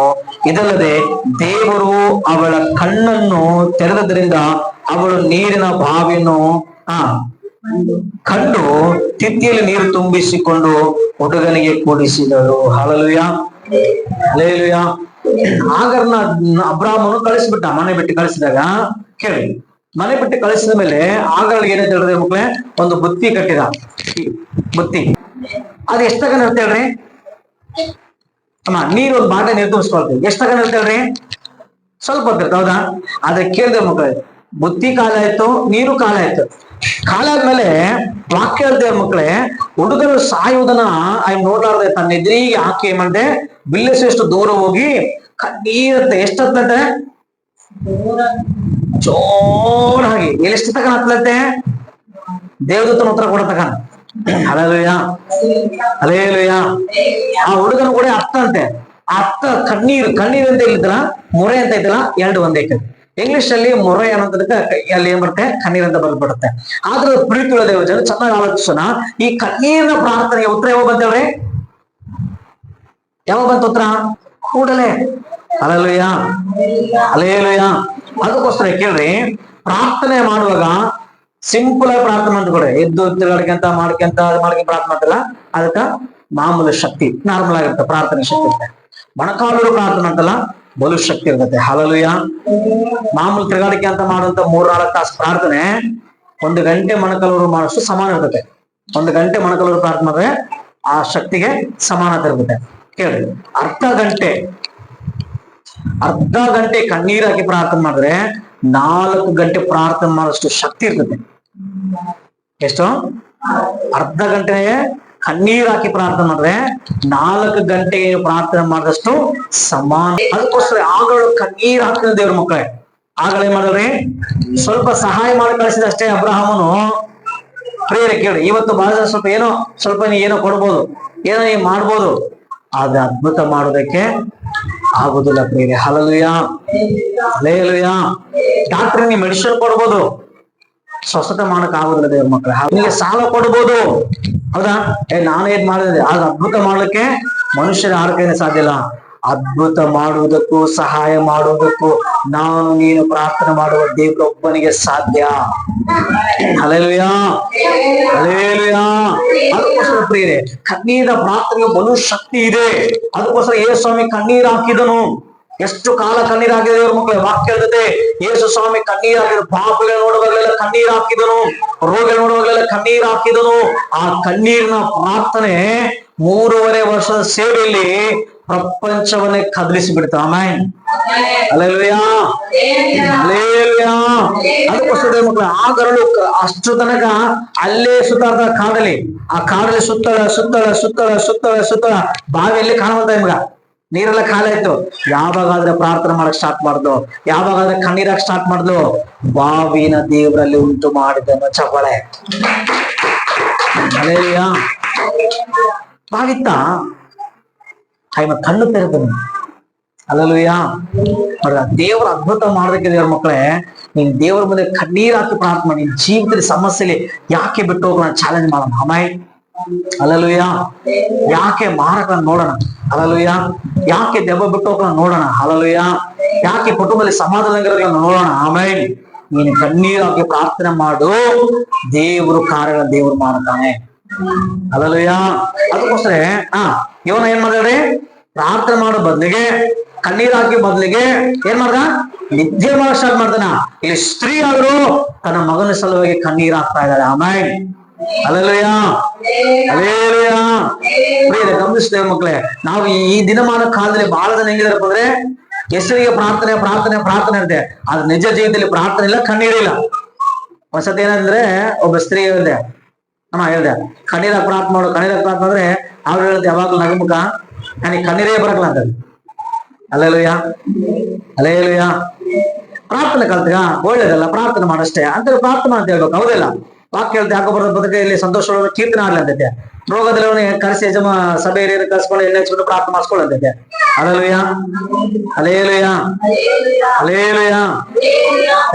ಇದಲ್ಲದೆ ದೇವರು ಅವಳ ಕಣ್ಣನ್ನು ತೆರೆದದ್ರಿಂದ ಅವಳು ನೀರಿನ ಬಾವಿಯನ್ನು ಕಂಡು ತಿತ್ತಿಯಲ್ಲಿ ನೀರು ತುಂಬಿಸಿಕೊಂಡು ಹುಡುಗನಿಗೆ ಕುಡಿಸಿದಳು. Hallelujah, hallelujah. ಆಗರ್ನ ಅಬ್ರಾಮನು ಕಳಿಸ್ಬಿಟ್ಟ. ಮನೆ ಬಿಟ್ಟು ಕಳಿಸಿದಾಗ ಕೇಳಿ, ಮನೆ ಬಿಟ್ಟು ಕಳಿಸಿದ ಮೇಲೆ ಆಗರ್ಗೆ ಏನಂತ ಹೇಳಿದ್ರೆ ಮಕ್ಕಳೇ, ಒಂದು ಬುತ್ತಿ ಕಟ್ಟಿದ. ಬುತ್ತಿ ಅದು ಎಷ್ಟಾಗ ಹೇಳ್ತೇಳ್ರಿ ಅಮ್ಮ, ನೀರು ಒಂದು ಬಾಟೆ ನೀರು ತುಂಬಿಸ್ಕೊಳ್ತೀವಿ. ಎಷ್ಟಾಗ ಹೇಳ್ತೇಳ್ರಿ? ಸ್ವಲ್ಪ ಹೊತ್ತಿರ್ತ, ಹೌದಾ? ಅದ್ರ ಕೇಳಿದೆ ಮಕ್ಕಳೇ, ಬುತ್ತಿ ಕಾಲ ಆಯ್ತು, ನೀರು ಕಾಲ ಆಯ್ತು. ಕಾಲ ಆದ್ಮೇಲೆ ವಾಕ್ಯ ಹೇಳ್ತೇವೆ ಮಕ್ಕಳೇ, ಹುಡುಗರು ಸಾಯುವುದನ್ನ ನೋಡ್ಲಾರ್ದೆ ತನ್ನ ಎದುರಿಗೆ ಹಾಕಿ ಏನ್ ಮಾಡಿದೆ, ಬಿಲ್ಲಿಸುವಷ್ಟು ದೂರ ಹೋಗಿ ನೀರತ್ತೆ. ಎಷ್ಟೊತ್ತಂತೆ? ಜೋರಾಗಿ. ಎಷ್ಟು ತಕ ಹತ್ಲತ್ತೆ? ದೇವದೂತನ ಉತ್ತರ ಕೊಡ ತಕ. Hallelujah, hallelujah. ಆ ಹುಡುಗನು ಕೂಡ ಅತ್ತಂತೆ. ಅತ್ತ ಕಣ್ಣೀರು ಅಂತ ಇಲ್ಲಿದ್ರ, ಮೊರೆ ಅಂತ ಇದ್ದಲ್ಲ, ಎರಡು ಒಂದೇ. ಇಂಗ್ಲಿಷ್ ಅಲ್ಲಿ ಮೊರೆ ಅನ್ನೋದಕ್ಕೆ ಅಲ್ಲಿ ಏನ್ ಬರುತ್ತೆ, ಕಣ್ಣೀರ್ ಅಂತ ಬರ್ಬಿಡುತ್ತೆ. ಆದ್ರೆ ಪ್ರೀತಿಯುಳ್ಳ ದೇವಜನ ಚೆನ್ನಾಗಿ ಆಲೋಚಿಸೋಣ. ಈ ಕಣ್ಣೀರಿನ ಪ್ರಾರ್ಥನೆಗೆ ಉತ್ತರ ಯಾವಾಗ ಬಂತೇಳ್ರಿ? ಯಾವಾಗ ಬಂತ ಉತ್ತರ? ಕೂಡಲೇ. Hallelujah, hallelujah. ಅದಕ್ಕೋಸ್ಕರ ಕೇಳ್ರಿ, ಪ್ರಾರ್ಥನೆ ಮಾಡುವಾಗ ಸಿಂಪಲ್ ಆಗಿ ಪ್ರಾರ್ಥನೆ ಮಾಡ್ಕೊಡ್ರಿ. ಎದ್ದು ತಿರುಗಾಡ್ಕೊಂತ ಮಾಡ್ಕೊಂತ ಪ್ರಾರ್ಥನೆ ಮಾಡ್ತಿಲ್ಲ, ಅದಕ್ಕ ಮಾಮೂಲಿ ಶಕ್ತಿ, ನಾರ್ಮಲ್ ಆಗಿರುತ್ತೆ, ಪ್ರಾರ್ಥನೆ ಶಕ್ತಿ ಇರುತ್ತೆ. ಮೊಣಕಾಲೂರು ಪ್ರಾರ್ಥನೆ ಅಂತಲ್ಲ, ಬಲು ಶಕ್ತಿ ಇರ್ತದೆ. ಹಲ್ಲೆಲೂಯಾ. ಮಾಮೂಲಿ ತಿರುಗಾಡಿಕೆ ಅಂತ ಮಾಡುವಂತ 3-4 ತಾಸು ಪ್ರಾರ್ಥನೆ 1 ಗಂಟೆ ಮೊಣಕಾಲೂರು ಮಾಡೋಷ್ಟು ಸಮಾನ ಇರ್ತದೆ. 1 ಗಂಟೆ ಮೊಣಕಾಲೂರು ಪ್ರಾರ್ಥನೆ ಮಾಡಿದ್ರೆ ಆ ಶಕ್ತಿಗೆ ಸಮಾನತೆ ಇರುತ್ತೆ. ಕೇಳಿ, ಅರ್ಧ ಗಂಟೆ ಕಣ್ಣೀರ್ ಹಾಕಿ ಪ್ರಾರ್ಥನೆ ಮಾಡಿದ್ರೆ 4 ಗಂಟೆ ಪ್ರಾರ್ಥನೆ ಮಾಡೋಷ್ಟು ಶಕ್ತಿ ಇರ್ತದೆ. ಎಷ್ಟು? ಅರ್ಧ ಗಂಟೆ ಕಣ್ಣೀರ್ ಹಾಕಿ ಪ್ರಾರ್ಥನೆ ಮಾಡಿದ್ರೆ 4 ಗಂಟೆಗೆ ಪ್ರಾರ್ಥನೆ ಮಾಡಿದಷ್ಟು ಸಮಾನ. ಅದಕ್ಕೋಸ್ಕರ ಆಗಲು ಕಣ್ಣೀರ್ ಹಾಕಿದ ದೇವ್ರ ಮಕ್ಕಳೇ. ಆಗಲೇ ಮಾಡಿದ್ರಿ, ಸ್ವಲ್ಪ ಸಹಾಯ ಮಾಡಿ ಕಳಿಸಿದ ಅಷ್ಟೇ ಅಬ್ರಹಾಮನು. ಪ್ರೇರೆ ಕೇಳಿ, ಇವತ್ತು ಬಹಳ ಸ್ವಲ್ಪ ನೀ ಏನೋ ಕೊಡ್ಬೋದು, ಏನೋ ನೀ ಮಾಡ್ಬೋದು, ಆದ್ರೆ ಅದ್ಭುತ ಮಾಡೋದಕ್ಕೆ ಆಗುದಿಲ್ಲ ಪ್ರೇರೆ. Hallelujah, hallelujah. ಡಾಕ್ಟರ್ ನೀ ಮೆಡಿಸಿನ್ ಕೊಡ್ಬೋದು, ಸ್ವಸ್ಥತೆ ಮಾಡಕ್ ಆಗುದಿಲ್ಲ ದೇವ್ರ ಮಕ್ಕಳು. ನಿಮಗೆ ಸಾಲ ಕೊಡ್ಬೋದು, ಹೌದಾ? ನಾನೇನ್ ಮಾಡಿದೆ, ಆಗ ಅದ್ಭುತ ಮಾಡ್ಲಿಕ್ಕೆ ಮನುಷ್ಯರ ಆರ್ಕೇನೆ ಸಾಧ್ಯ ಇಲ್ಲ. ಅದ್ಭುತ ಮಾಡುವುದಕ್ಕೂ ಸಹಾಯ ಮಾಡುವುದಕ್ಕೂ ನಾನು ನೀನು ಪ್ರಾರ್ಥನೆ ಮಾಡುವ ದೇವರೊಬ್ಬನಿಗೆ ಸಾಧ್ಯ. Hallelujah, hallelujah. ಅದಕ್ಕೋಸ್ಕರ ಪ್ರಿಯರೇ, ಕಣ್ಣೀರ ಪ್ರಾರ್ಥನೆಗೆ ಬಲು ಶಕ್ತಿ ಇದೆ. ಅದಕ್ಕೋಸ್ಕರ ಯೇಸು ಸ್ವಾಮಿ ಕಣ್ಣೀರ್ ಹಾಕಿದನು. ಎಷ್ಟು ಕಾಲ ಕಣ್ಣೀರ್ ಹಾಕಿದ ದೇವ್ರ ಮಕ್ಕಳು. ವಾಕ್ಯ ಹೇಳ್ತದೆ, ಯೇಸು ಸ್ವಾಮಿ ಕಣ್ಣೀರ್ ಹಾಕಿದ್ರು. ಪಾಪಿಗಳು ನೋಡುವಾಗಲೆಲ್ಲ ಕಣ್ಣೀರ್ ಹಾಕಿದನು, ರೋಗಿಗಳು ನೋಡುವಾಗಲೆಲ್ಲ ಕಣ್ಣೀರ್ ಹಾಕಿದನು. ಆ ಕಣ್ಣೀರಿನ ಪ್ರಾರ್ಥನೆ 3.5 ವರ್ಷದ ಸೇವೆಯಲ್ಲಿ ಪ್ರಪಂಚವನ್ನೇ ಕದಲಿಸಿ ಬಿಡ್ತ. Amen, hallelujah, hallelujah. ಅದಕ್ಕೋಸ್ಕರ ಮಕ್ಕಳು, ಆ ಗರಳು ಅಷ್ಟು ತನಕ ಅಲ್ಲೇ ಸುತ್ತಾಡ್ದ ಕಾಡಲ್ಲಿ. ಆ ಕಾಡಲ್ಲಿ ಸುತ್ತಳ ಬಾವಿಯಲ್ಲಿ ಕಾಣುವಂತ ನಿಮ್ಗ ನೀರೆಲ್ಲ ಖಾಲಿ ಆಯ್ತು. ಯಾವಾಗಾದ್ರೆ ಪ್ರಾರ್ಥನೆ ಮಾಡಕ್ ಸ್ಟಾರ್ಟ್ ಮಾಡ್ದು, ಯಾವಾಗಾದ್ರೆ ಕಣ್ಣೀರಾಕ್ ಸ್ಟಾರ್ಟ್ ಮಾಡ್ದು, ಬಾವಿನ ದೇವರಲ್ಲಿ ಉಂಟು ಮಾಡಿದನು ಚಪಳೆ. ಹಲ್ಲೆಲೂಯಾ. ಬಾವಿತ್ತ ಆಯ್ಮ ಕಣ್ಣು ತೆರೆದನು. ಅಲ್ಲಲ್ವಯ್ಯ, ದೇವರ ಅದ್ಭುತ ಮಾಡೋದಕ್ಕೆ ದೇವ್ರ ಮಕ್ಕಳೇ, ನೀನ್ ದೇವರ ಮುಂದೆ ಕಣ್ಣೀರ್ ಹಾಕಿ ಪ್ರಾರ್ಥನೆ ಮಾಡಿ. ನಿನ್ ಜೀವಿತದ ಸಮಸ್ಯೆಲಿ ಯಾಕೆ ಬಿಟ್ಟು ಹೋಗೋಣ ಚಾಲೆಂಜ್ ಮಾಡೋಣ. ಅಮ್ಮಾಯಿ ಅಲ್ಲಲ್ವಯ್ಯ, ಯಾಕೆ ಮಾರಕ ನೋಡೋಣ. ಅಲ್ಲಲ್ವಯ್ಯ, ಯಾಕೆ ದೆವ್ವ ಬಿಟ್ಟು ಹೋಗೋಣ ನೋಡೋಣ. ಅಲ್ಲಲ್ವಯ್ಯ, ಯಾಕೆ ಕುಟುಂಬದಲ್ಲಿ ಸಮಾಧಾನ ನೋಡೋಣ. ಆಮೇಲೆ ನೀನು ಕಣ್ಣೀರ್ ಹಾಕಿ ಪ್ರಾರ್ಥನೆ ಮಾಡು, ದೇವರು ಕಾರ್ಯಗಳ ದೇವರು ಮಾಡ್ತಾನೆ. ಅಲ್ಲಲ್ವಯ್ಯ, ಅದಕ್ಕೋಸ್ಕರ ಇವನ ಏನ್ ಮಾಡಿದ್ರಿ, ಪ್ರಾರ್ಥನೆ ಮಾಡೋ ಬದ್ಲಿಗೆ, ಕಣ್ಣೀರ್ ಹಾಕಿ ಬದ್ಲಿಗೆ ಏನ್ ಮಾಡ್ದ, ನಿದ್ದೆ ಮಾಡೋ ಸ್ಟಾರ್ಟ್ ಮಾಡ್ತಾನ. ಇಲ್ಲಿ ಸ್ತ್ರೀ ಆದ್ರು ತನ್ನ ಮಗನ ಸಲುವಾಗಿ ಕಣ್ಣೀರ್ ಹಾಕ್ತಾ ಇದ್ದಾಳೆ. ಆಮೇಲೆ ಅಲ್ಲಲ್ವಯ್ಯ, ಅಲ್ಲೇಲುಯ್ಯ. ಗಮನಿಸ್ತೇವೆ ಮಕ್ಕಳೇ, ನಾವು ಈ ದಿನಮಾನ ಕಾಲದಲ್ಲಿ ಬಹಳ ಜನ ಹೆಂಗಿದಾರಪ್ಪ ಅಂದ್ರೆ, ಹೆಸರಿಗೆ ಪ್ರಾರ್ಥನೆ ಪ್ರಾರ್ಥನೆ ಪ್ರಾರ್ಥನೆ ಅಂತೆ, ಆದ್ರೆ ನಿಜ ಜೀವಿತದಲ್ಲಿ ಪ್ರಾರ್ಥನೆ ಇಲ್ಲ, ಕಣ್ಣೀರಿಲ್ಲ. ಒಂದ್ಸತಿ ಏನಂದ್ರೆ, ಒಬ್ಬ ಸ್ತ್ರೀ ಹೇಳ್ದೆ, ಹೇಳ್ದೆ ಕಣ್ಣೀರಾಗ ಪ್ರಾರ್ಥನೆ ಮಾಡು, ಕಣ್ಣೀರಾಗ ಪ್ರಾರ್ಥನೆ ಅಂದ್ರೆ ಅವ್ರು ಹೇಳ್ದೆ ಯಾವಾಗ್ಲೂ ನಗಮುಖ, ನನಗೆ ಕಣ್ಣೀರೇ ಬರಕಲ್ಲ ಅಂತ. ಅಲ್ಲೇಲುಯ್ಯ, ಅಲ್ಲೇಲುಯ್ಯ. ಪ್ರಾರ್ಥನೆ ಕಲ್ತಿಗ ಒಳ್ಳೇದಲ್ಲ, ಪ್ರಾರ್ಥನೆ ಮಾಡಷ್ಟೇ ಅಂತ ಪ್ರಾರ್ಥನೆ ಅಂತ ಹೇಳ್ಬೇಕು, ಹೌದಿಲ್ಲ? ವಾಕ್ಯ ಹೇಳ್ತೆ, ಯಾಕೋ ಬರೋದ್ ಬದುಕಲ್ಲಿ ಸಂತೋಷ ಕೀರ್ತನೆ ಆಗ್ಲಿ ಅಂತೈತೆ. ರೋಗದಲ್ಲಿ ಕರೆಸಿ ಸಭೆ ಹಿರಿಯರು ಕರ್ಸ್ಕೊಂಡು ಎಣ್ಣೆ ಹಚ್ಬಿಟ್ಟು ಪ್ರಾರ್ಥನೆ ಮಾಡಿಸ್ಕೊಳ್ಳಂತೈತೆ. ಅಲ್ಲೇಲುಯ್ಯ, ಅಲ್ಲೇಲುಯ್ಯ, ಅಲ್ಲೇಲುಯ್ಯ.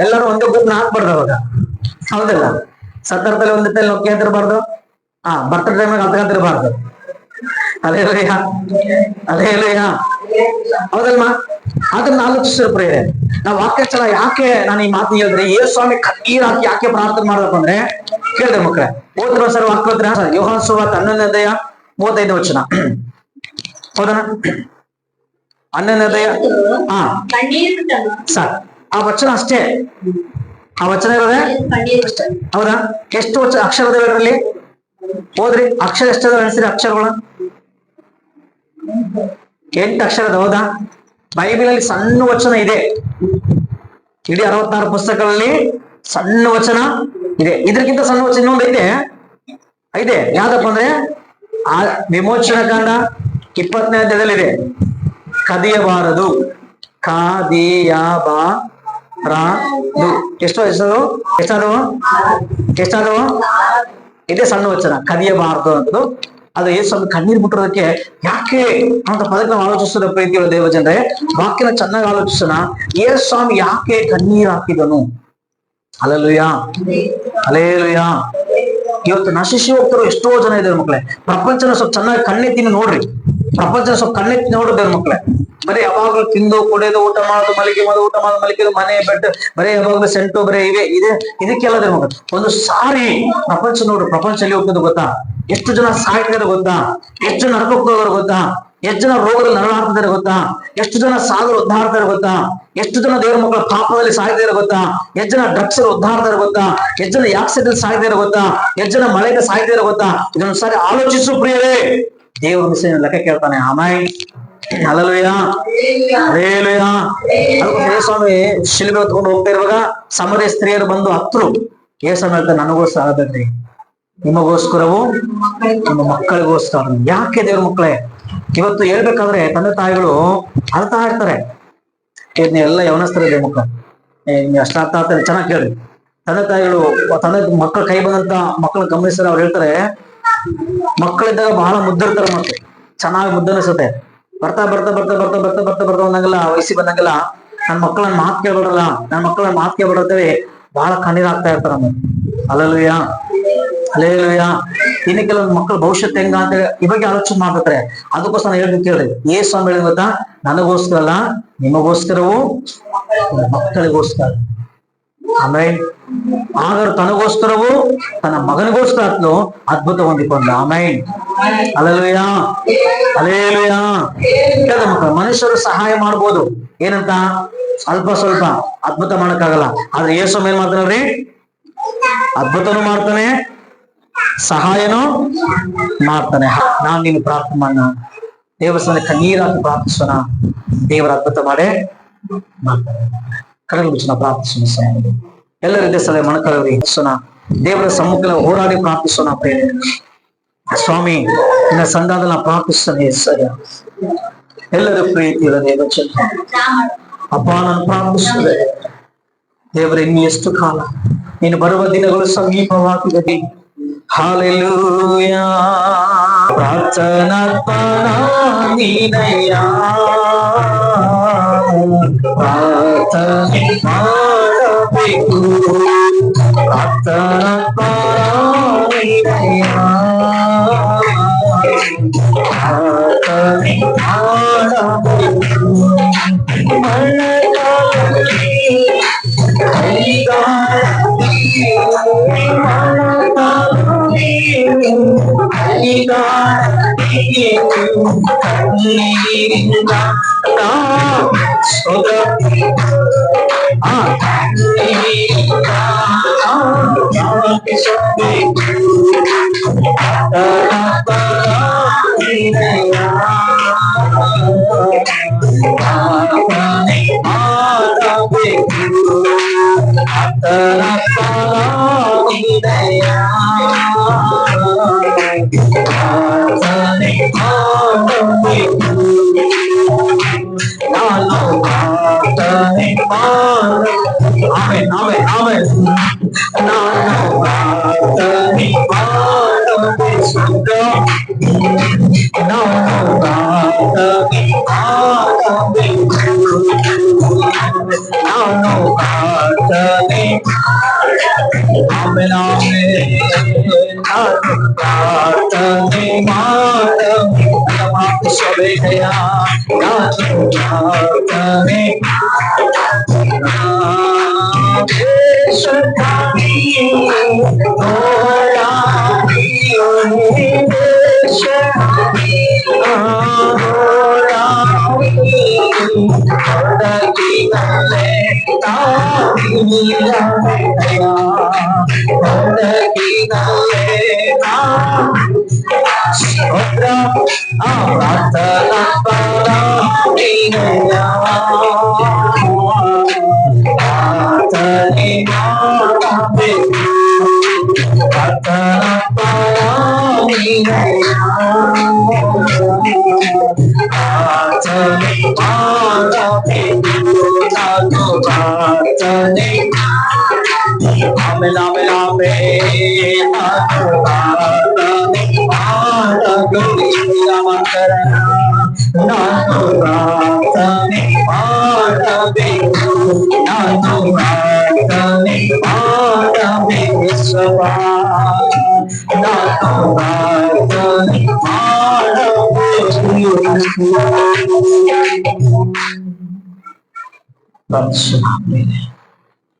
ಎಲ್ಲರೂ ಒಂದೇ ಗುಂಪನ್ನ ಹಾಕ್ಬಾರ್ದು ಅವಾಗ, ಹೌದಿಲ್ಲ? ಸತ್ತರದಲ್ಲಿ ಒಂದಿತ್ತಲ್ಲಿ ನೊಕ್ಕಿ ಅಂತಿರಬಾರ್ದು, ಬರ್ತ ಟೈಮ್ನಾಗ ಹತ್ಕಂತಿರಬಾರ್ದು. ಅಲ್ಲೇಲುಯ್ಯ, ಅಲ್ಲೇಲುಯ್ಯ, ಹೌದಲ್ಮ? ಅದನ್ನ ಆಲೋಚಿಸಿದ ಪ್ರೇರೆ ನಾವು ವಾಕ್ಯಸ್ಥಳ ಯಾಕೆ ನಾನು ಈ ಮಾತು ಹೇಳಿದ್ರೆ, ಯೇಸು ಸ್ವಾಮಿ ಕಣ್ಣೀರ್ ಹಾಕಿ ಯಾಕೆ ಪ್ರಾರ್ಥನೆ ಮಾಡಬೇಕು ಅಂದ್ರೆ, ಕೇಳಿದೆ ಮಕ್ಕಳೇ, ಓದಿರೋ ಸರ್ ವಾಕ್ಯ ಹೋದ್ರ ಯೋಹಾನ ಸುವಾರ್ತೆ 11ನೇ ಅಧ್ಯಾಯ 35ನೇ ವಚನ. ಹೌದಾ? 11ನೇ ಅಧ್ಯಾಯ ಸರ್, ಆ ವಚನ ಅಷ್ಟೇ, ಆ ವಚನ ಇರೋದೇ ಹೌದಾ? ಎಷ್ಟು ಅಕ್ಷರದವ ಇದರಲ್ಲಿ ಹೋದ್ರಿ? ಅಕ್ಷರ ಎಷ್ಟದ ಅನಿಸ್ರಿ? ಅಕ್ಷರಗಳು 8 ಅಕ್ಷರದ. ಹೌದಾ? ಬೈಬಲ್ ಅಲ್ಲಿ ಸಣ್ಣ ವಚನ ಇದೆ, ಇಡೀ 66 ಪುಸ್ತಕಗಳಲ್ಲಿ ಸಣ್ಣ ವಚನ ಇದೆ. ಇದಕ್ಕಿಂತ ಸಣ್ಣ ವಚನ ಇನ್ನೊಂದು ಇದೆ. ಯಾವ್ದಪ್ಪ ಅಂದ್ರೆ ಆ ವಿಮೋಚನಾ ಕಾಂಡ 20ನೇ ಅಧ್ಯಾಯದಲ್ಲಿದೆ, ಕದಿಯಬಾರದು, ಕದಿಯಬಾರದು. ಎಷ್ಟಾದವು? ಇದೇ ಸಣ್ಣ ವಚನ, ಕದಿಯಬಾರದು ಅಂತದ್ದು. ಅದು ಯೇಸು ಕಣ್ಣೀರ್ ಬಿಟ್ಟಿರೋದಕ್ಕೆ ಯಾಕೆ ಅಂತ ಪದಕ್ಕೆ ನಾವು ಆಲೋಚಿಸೋದ ಪ್ರೀತಿಯ ದೇವ ಜನರೇ, ವಾಕ್ಯನ ಚೆನ್ನಾಗಿ ಆಲೋಚಿಸೋಣ. ಯೇಸು ಸ್ವಾಮಿ ಯಾಕೆ ಕಣ್ಣೀರ್ ಹಾಕಿದನು? ಅಲ್ಲೇಲುಯ್ಯ, ಅಲ್ಲೇಲುಯ್ಯ. ಇವತ್ತು ನಶಿಸಿ ಹೋಗ್ತಾರೋ ಎಷ್ಟೋ ಜನ ಇದ್ದಾರೆ ಮಕ್ಕಳೇ. ಪ್ರಪಂಚನ ಸ್ವಲ್ಪ ಚೆನ್ನಾಗಿ ಕಣ್ಣೆತ್ತಿ ನೋಡ್ರಿ, ಪ್ರಪಂಚನ ಸ್ವಲ್ಪ ಕಣ್ಣೆತ್ತಿ ನೋಡಿದ್ದೇವೆ ಮಕ್ಕಳೇ. ಬರೀ ಯಾವಾಗ್ಲೂ ತಿಂದು ಕುಡಿಯೋದು, ಊಟ ಮಾಡೋದು, ಊಟ ಮಾಡೋದು, ಮಲಿಕೆದು, ಮನೆ ಬೆಡ್, ಬರೀ ಯಾವಾಗ್ಲೂ ಸೆಂಟು, ಬರೀ ಇದಕ್ಕೆಲ್ಲದ ಮಗ. ಒಂದು ಸಾರಿ ಪ್ರಪಂಚ ನೋಡ್ರಿ, ಪ್ರಪಂಚ ಎಲ್ಲಿ ಹೋಗ್ತದೆ ಗೊತ್ತಾ? ಎಷ್ಟು ಜನ ಸಾಯ್ತಿದ್ದಾರೆ ಗೊತ್ತಾ? ಎಷ್ಟು ಜನ ನರಕಕ್ಕೆ ಹೋಗೋರು ಗೊತ್ತಾ? ಎಷ್ಟು ಜನ ರೋಗದಲ್ಲಿ ನರಳಾಡ್ತಿದ್ದಾರೆ ಗೊತ್ತಾ? ಎಷ್ಟು ಜನ ಸಾಗರು ಉದ್ಧಾರ್ತಾರೆ ಗೊತ್ತಾ? ಎಷ್ಟು ಜನ ದೇವರ ಮಕ್ಕಳ ಪಾಪದಲ್ಲಿ ಸಾಯ್ತಿದ್ದಾರೆ ಗೊತ್ತಾ? ಎಷ್ಟು ಜನ ಡ್ರಗ್ಸ್ ಉದ್ಧಾರ್ತಾರೆ ಗೊತ್ತಾ? ಎಷ್ಟು ಜನ ಆಕ್ಸಿಡೆಂಟ್ ಸಾಯ್ತಿದ್ದಾರೆ ಗೊತ್ತಾ? ಎಷ್ಟು ಜನ ಮಳೆಗೆ ಸಾಯ್ತಿದ್ದಾರೆ ಗೊತ್ತಾ? ಇದೊಂದು ಸಾರಿ ಆಲೋಚಿಸು ಪ್ರಿಯರೇ. ದೇವರ ವಿಷಯ ಲೆಕ್ಕ ಕೇಳ್ತಾನೆ. ಆಮೇಲೆ ಅಲ್ಲಲ್ವಯ್ಯ, ಅಲ್ಲೇಲುಯ್ಯ. ಅದಕ್ಕೆ ಸ್ವಾಮಿ ಶಿಲ್ಬೆ ಹೊತ್ಕೊಂಡು ಹೋಗ್ತಾ ಇರುವಾಗ ಸಮರ್ಯ ಸ್ತ್ರೀಯರು ಬಂದು ಹತ್ರು. ಯೇಸು ಹೇಳ್ತಾರೆ, ನನಗೋಸ್ಕರ ಆಗದ್ರಿ, ನಿಮಗೋಸ್ಕರವು, ನಿಮ್ಮ ಮಕ್ಕಳಿಗೋಸ್ಕರ. ಯಾಕೆ ದೇವ್ರ ಮಕ್ಕಳೇ? ಇವತ್ತು ಹೇಳ್ಬೇಕಾದ್ರೆ ತಂದೆ ತಾಯಿಗಳು ಅಳ್ತಾ ಇರ್ತಾರೆ. ಎಲ್ಲ ಯವನಸ್ಥರಿದೆ ಮಕ್ಕಳು, ಅಷ್ಟ ಅರ್ಥ ಆಗ್ತಾರೆ. ಚೆನ್ನಾಗಿ ಕೇಳಿ. ತಂದೆ ತಾಯಿಗಳು ಮಕ್ಕಳ ಕೈ ಬಂದಂತ ಮಕ್ಕಳನ್ನ ಗಮನಿಸಿದ್ರೆ ಅವ್ರು ಹೇಳ್ತಾರೆ, ಮಕ್ಕಳಿದ್ದಾಗ ಬಹಳ ಮುದ್ದಿರ್ತಾರೆ, ಮಕ್ಕಳು ಚೆನ್ನಾಗಿ ಮುದ್ದನಿಸುತ್ತೆ. ಬರ್ತಾ ಬರ್ತಾ ಬರ್ತಾ ಬರ್ತಾ ಬರ್ತಾ ಬರ್ತಾ ಬರ್ತಾ ಬಂದಂಗೆಲ್ಲ, ವಯಸ್ಸಿಗೆ ಬಂದಂಗೆಲ್ಲ ನನ್ನ ಮಕ್ಕಳನ್ನ ಮಾತು ಕೇಳ್ಬಿಡಲ್ಲ, ನನ್ನ ಮಕ್ಕಳನ್ನ ಮಾತು ಕೇಳ್ಬಿಡತ್ತೇವೆ, ಬಹಳ ಕಣ್ಣೀರ್ ಆಗ್ತಾ ಇರ್ತಾರ. ಅಲ್ಲೇಲುಯ್ಯ, ಅಲ್ಲೇಲುಯ್ಯ. ಇನ್ನು ಕೆಲವೊಂದು ಮಕ್ಕಳು ಭವಿಷ್ಯತ್ ಹೆಂಗ ಅಂತ ಇವಾಗ ಆಲೋಚನೆ ಮಾಡ್ತಾರೆ. ಅದಕ್ಕೋಸ್ಕರ ಹೇಳ್ಬೇಕು ಕೇಳ್ರಿ, ಯೇಸು ಸ್ವಾಮಿ ಹೇಳಿದ ಗೊತ್ತಾ? ನನಗೋಸ್ಕರ ಅಲ್ಲ, ನಿಮಗೋಸ್ಕರವು, ಮಕ್ಕಳಿಗೋಸ್ಕರ. ಆಮೇಲೆ ಆದರೂ ತನಗೋಸ್ಕರವು, ತನ್ನ ಮಗನಿಗೋಸ್ಕರ ಅದ್ಭುತ ಹೊಂದಿಕೊಂಡ. ಆಮೇಲೆ ಅಲ್ಲೇಲುಯ್ಯ, ಅಲ್ಲೇಲುಯ್ಯ. ಮಕ್ಕಳು ಮನುಷ್ಯರು ಸಹಾಯ ಮಾಡ್ಬೋದು, ಏನಂತ ಸ್ವಲ್ಪ ಸ್ವಲ್ಪ, ಅದ್ಭುತ ಮಾಡಕ್ಕಾಗಲ್ಲ. ಆದ್ರೆ ಯೇಸು ಏನ್ ಮಾಡ್ತಾನೆ? ಅದ್ಭುತನೂ ಮಾಡ್ತಾನೆ, ಸಹಾಯನೂ ಮಾಡ್ತಾನೆ. ನಾನ್ ನೀನು ಪ್ರಾರ್ಥನೆ ಮಾಡೋಣ, ದೇವಸ್ಥಾನ ಕಣ್ಣೀರಾಗಿ ಪ್ರಾರ್ಥಿಸೋಣ, ದೇವರ ಅದ್ಭುತ ಮಾಡೇ ಮಾಡ್ತಾನೆ. ಕಡಲು ಬಿಚ್ಚೋಣ, ಪ್ರಾರ್ಥಿಸೋಣ. ಎಲ್ಲರ ದೇಶದ ಮಣಕಳವರಿ ಹಸೋಣ, ದೇವರ ಸಮ್ಮುಖ ಹೋರಾಡಿ ಪ್ರಾರ್ಥಿಸೋಣ. ಪ್ರೇರಣೆ ಸ್ವಾಮಿ, ನಿನ್ನ ಸಂಧಾನ ಪ್ರಾರ್ಥಿಸ್ತಾನೆ. ಎಲ್ಲರೂ ಪ್ರೀತಿಯ ದೇವಚಂದ್ರ ಅಪ್ಪ, ನಾನು ಪ್ರಾರ್ಥಿಸುತ್ತದೆ ದೇವರೇ, ಇನ್ನು ಎಷ್ಟು ಕಾಲ ನೀನು ಬರುವ ದಿನಗಳು ಸಮೀಪವಾಗಿದೆ. ಹಾಲೆಲೂಯಾ. ಪ್ರಾರ್ಥನಾತ್ಮನ ನೀನಯ್ಯ, ಪ್ರಾರ್ಥನೆ ಮಾಡಬೇಕು, ಪ್ರಾರ್ಥನಾತ್ಮನ ನೀನಯ್ಯ, ಪ್ರಾರ್ಥನೆ ಮಾಡಬೇಕು.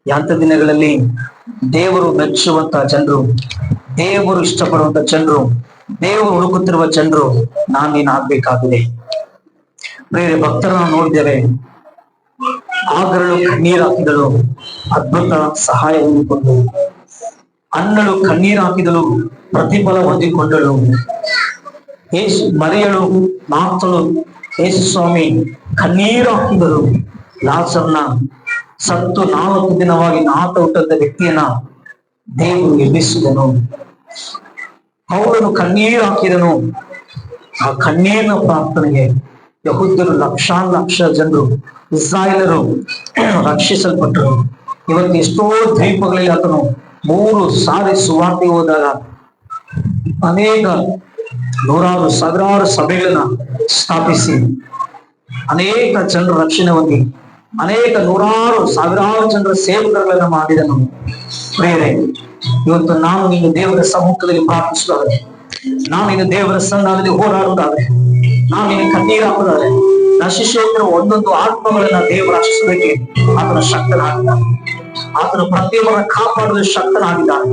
ಯಾಂತ ದಿನಗಳಲ್ಲಿ ದೇವರು ಮೆಚ್ಚುವಂತ ಜನರು, ದೇವರು ಇಷ್ಟಪಡುವಂತ ಜನರು, ದೇವರು ಹುಡುಕುತ್ತಿರುವ ಜನರು ನೀನು ಆಗ್ಬೇಕಾಗಿದೆ. ಬೇರೆ ಭಕ್ತರನ್ನು ನೋಡಿದ್ದೇವೆ, ಆಗರಳು ಕಣ್ಣೀರು ಹಾಕಿದಳು, ಅದ್ಭುತ ಸಹಾಯ ಹೊಂದಿಕೊಂಡು. ಅನ್ನಳು ಕಣ್ಣೀರು ಹಾಕಿದಳು, ಪ್ರತಿಫಲ ಹೊಂದಿಕೊಂಡಳು. ಮರಿಯಳು ಮಾತಳು ಯೇಸು ಸ್ವಾಮಿ ಕಣ್ಣೀರು ಹಾಕಿದರು. ಲಾಜರನ ಸತ್ತು 4 ದಿನವಾಗಿ ನಾಟ ಹುಟ್ಟದ ವ್ಯಕ್ತಿಯನ್ನ ದೇವರು ಎಬ್ಬಿಸಿದನು. ಅವರನ್ನು ಕಣ್ಣೀರು ಹಾಕಿದನು. ಆ ಕಣ್ಣೀರಿನ ಪ್ರಾರ್ಥನೆಗೆ ಯಹೂದ್ಯರು ಲಕ್ಷ ಜನರು, ಇಸ್ರಾಯೇಲರು ರಕ್ಷಿಸಲ್ಪಟ್ಟರು. ಇವತ್ತು ಎಷ್ಟೋ ದ್ವೀಪಗಳಲ್ಲಿ ಆತನು 3 ಸಾರಿ ಸುವಾರ್ತೆ ಹೋದಾಗ ಅನೇಕ ನೂರಾರು ಸಾವಿರಾರು ಸಭೆಗಳನ್ನ ಸ್ಥಾಪಿಸಿ ಅನೇಕ ಜನರ ರಕ್ಷಣೆ ಹೊಂದಿ ಅನೇಕ ನೂರಾರು ಸಾವಿರಾರು ಜನರ ಸೇವಕರುಗಳನ್ನ ಮಾಡಿದನು. ಪ್ರಿಯರೇ, ಇವತ್ತು ನಾನು ನೀನು ದೇವರ ಸಮ್ಮುಖದಲ್ಲಿ ಪ್ರಾರ್ಥಿಸುವುದಾದ್ರೆ, ನಾನು ನೀನು ದೇವರ ಸನ್ನಿಧಾನದಲ್ಲಿ ಹೋರಾಡುವುದಾದ್ರೆ, ನಾನು ನೀನು ಕಣ್ಣೀರು ಹಾಕುದಾದ್ರೆ, ನಶಿಸೋದ್ರ ಒಂದೊಂದು ಆತ್ಮಗಳನ್ನ ದೇವರು ರಕ್ಷಿಸಬೇಕೆ ಆತನ ಶಕ್ತನಾಗಿದ್ದಾನೆ. ಆತನ ಪ್ರತಿಯೊಬ್ಬರನ್ನ ಕಾಪಾಡಲು ಶಕ್ತನಾಗಿದ್ದಾನೆ.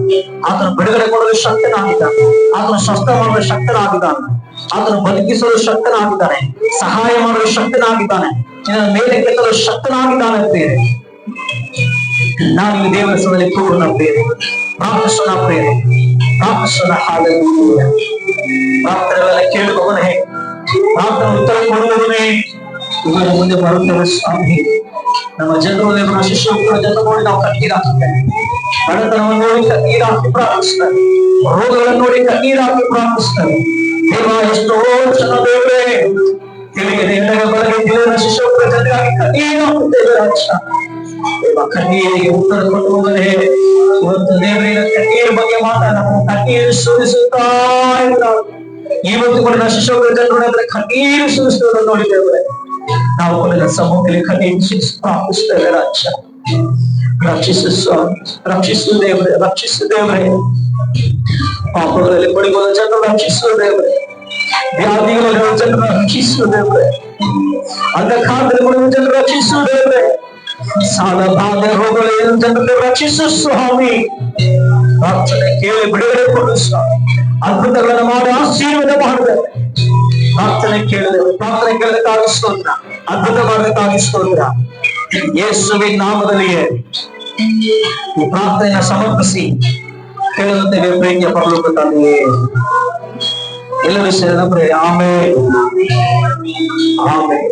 ಆತನ ಬಿಡುಗಡೆ ಕೊಡಲು ಶಕ್ತನಾಗಿದ್ದಾನೆ. ಆತನ ಸ್ವಸ್ಥ ಮಾಡಲು ಶಕ್ತನಾಗಿದ್ದಾನೆ. ಆತನ ಬದುಕಿಸಲು ಶಕ್ತನಾಗಿದ್ದಾನೆ. ಸಹಾಯ ಮಾಡಲು ಶಕ್ತನಾಗಿದ್ದಾನೆ. ನಿನ್ನ ಮೇಲೆ ಕೆತ್ತಲು ಶಕ್ತನಾಗಿದ್ದಾನೆ. ಬೇರೆ ನಾನು ಈ ದೇವರ ಸನ್ನಿಧಿಯಲ್ಲಿ ಪೂರ್ಣ ಬೇರೆ ಪ್ರಾರ್ಥಿಸೋಣ. ಪ್ರೇರೆ ಪ್ರಾರ್ಥಿಸೋಣ. ಹಾಲೆಲೂಯಾ. ಪ್ರಾರ್ಥನೆಗಳೆಲ್ಲ ಕೇಳುವವನೇ, ಪ್ರಾರ್ಥನೆ ಉತ್ತರ ಕೊಡುವವನೇ, ಇವಾಗ ಮುಂದೆ ಬರುತ್ತೇವೆ ಸ್ವಾಮಿ. ನಮ್ಮ ಜನರು ಶಿಷ್ಯರ ಜನ ನೋಡಿ ನಾವು ಕಣ್ಣೀರು ಹಾಕ್ತೇವೆ. ಬಡತನವನ್ನು ನೋಡಿ ಕಣ್ಣೀರು ಹಾಕಿ ಪ್ರಾರ್ಥಿಸ್ತೇವೆ. ರೋಗಗಳನ್ನು ನೋಡಿ ಕಣ್ಣೀರು ಹಾಕಿ ಪ್ರಾರ್ಥಿಸ್ತೇವೆ. ದೇವ, ಎಷ್ಟೋ ಜನ ದೇವರೇ ತಿಳಿಯದೆ ಬರಲಿ ದೇವರ ಶಿಷ್ಯರ ಜನರಾಗಿ ಕಣ್ಣೀರು ಹಾಕುತ್ತೇವೆ. ರಕ್ಷ ದೇವ, ಕಣ್ಣೀರಿಗೆ ಉತ್ತರ ಕೊಡುವವನೇ, ಇವತ್ತು ದೇವರಿನ ಕಣ್ಣೀರ ಬಗ್ಗೆ ಮಾತಾಡ ಕಣ್ಣೀರು ಸುರಿಸುತ್ತಾ ಇದ್ದಾರೆ. ಇವತ್ತು ಕೂಡ ನಶಿಸುವ ಜನರು ಕಣ್ಣೀರು ಸುರಿಸುವುದನ್ನು ನೋಡಿದ್ದೇವೆ. ನಾವು ಕೂಡ ಸಮ್ಮುಖದಲ್ಲಿ ಕಣ್ಣೀರು ಪ್ರಾರ್ಥಿಸ್ತೇವೆ. ರಾಜ್ಯ ರಕ್ಷಿಸು ಸ್ವಾಮಿ, ರಕ್ಷಿಸು ದೇವರೇ, ರಕ್ಷಿಸು ದೇವರೇ. ಪಾಪಗಳಲ್ಲಿ ಪಡಿಯುವ ಜನರು ರಕ್ಷಿಸುವ ದೇವರೇ, ವ್ಯಾಧಿಗಳಲ್ಲಿ ಜನರು ರಕ್ಷಿಸುವ ದೇವರೇ, ಅಂಧಕಾರದಲ್ಲಿ ಪಡಿಯುವ ಜನರು ರಕ್ಷಿಸುವ ದೇವರೇ, ಸಾಲ ಬಾಧೆ ರೋಗಗಳನ್ನು ಜನರನ್ನು ರಕ್ಷಿಸು ಸ್ವಾಮಿ. ಪ್ರಾರ್ಥನೆ ಕೇಳಿ ಬಿಡುಗಡೆ ಕೊಡು ಸ್ವಾಮಿ. ಅದ್ಭುತಗಳನ್ನು ಮಾಡಿ ಆಶೀರ್ವಾದ ಮಾಡಿದೆ. ಪ್ರಾರ್ಥನೆ ಕೇಳಿದೆವು, ಪ್ರಾರ್ಥನೆ ಕೇಳಬೇಕಾಗಿ ಸ್ತೋತ್ರ, ಅದ್ಭುತ ಮಾಡಬೇಕಾಗಿ ಸ್ತೋತ್ರ. ಯೇಸುವಿನ ನಾಮದಲ್ಲಿಯೇ ಈ ಪ್ರಾರ್ಥನೆಯನ್ನು ಸಮರ್ಪಿಸಿ ಕೇಳುತ್ತೇವೆ. ಪ್ರೀತಿಯ ಪರಲೋಕ ತಂದೆಯೇ, ಎಲ್ಲರೂ ಸೇರಿದ ಆಮೇಲೆ ಆಮೇಲೆ.